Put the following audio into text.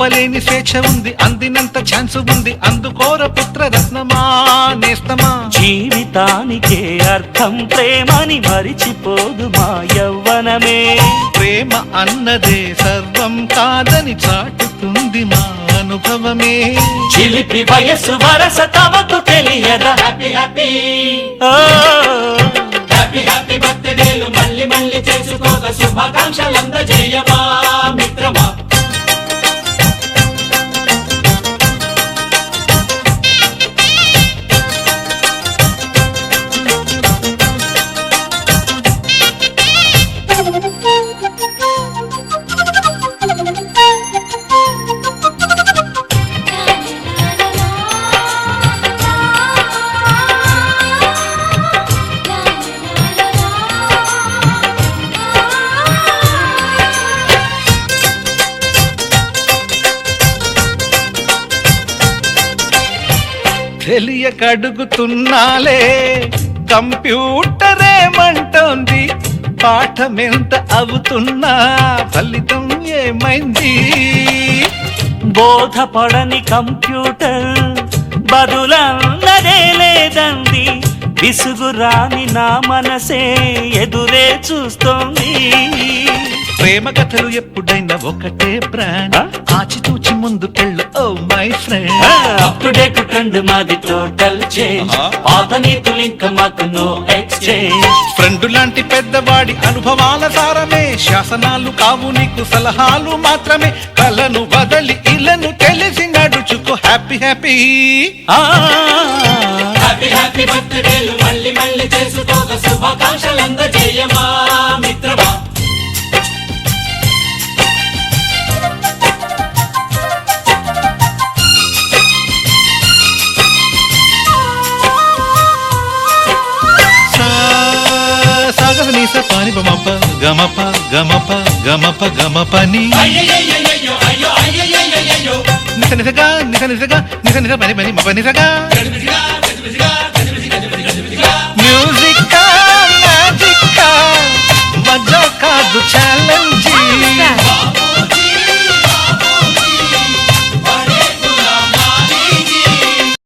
ఆపలేని స్వేచ్ఛ ఉంది, అందినంత ఛాన్స్ ఉంది, అందుకోర పుత్ర రత్నమా నేస్తమా. జీవితానికే అర్థం ప్రేమని మరిచిపోదు మా యవ్వనమే. ప్రేమ అన్నదే సర్వం కాదని చాటుతుంది మా అనుభవమే. చిలిపి వయస్సు వరస తమకు తెలియదా. హ్యాపీ హ్యాపీ హ్యాపీ హ్యాపీ బర్త్డేలు మళ్ళీ మళ్ళీ చేసుకోక శుభాకాంక్షలందజేయమా మిత్రమా. తెలియక అడుగుతున్నాలే కంప్యూటరేమంటోంది, పాఠమెంత అవుతున్నా ఫలితం ఏమైంది. బోధపడని కంప్యూటర్ బదులన్నదే లేదండి, విసుగురాని నా మనసే ఎదురే చూస్తోంది. ప్రేమ కథలు ఎప్పుడైనా ఒకటే బ్రాండ్, ఆచితూచి ముందుకెళ్ళు oh my friend. Up to date trend మాది టోటల్ చేంజ్, పాత నీతులు ఇంకా మాకు నో ఎక్స్చేంజ్. ఫ్రెండ్ లాంటి పెద్దవాడి అనుభవాల సారమే, శాసనాలు కావు నీకు సలహాలు మాత్రమే. కలను వదలి ఇలను తెలిసి నడుచుకో హ్యాపీ హ్యాపీ. హ్యాపీ హ్యాపీ బర్త్డేలు మళ్ళీ మళ్ళీ చేసుకోక శుభాకాంక్షలందజేయమా మిత్రమా. సాగనీస పాని బమప గమప గమప గమప గమపని నిస నిసగా నిస నిసగా నిస నిస పని పని మప నిసగా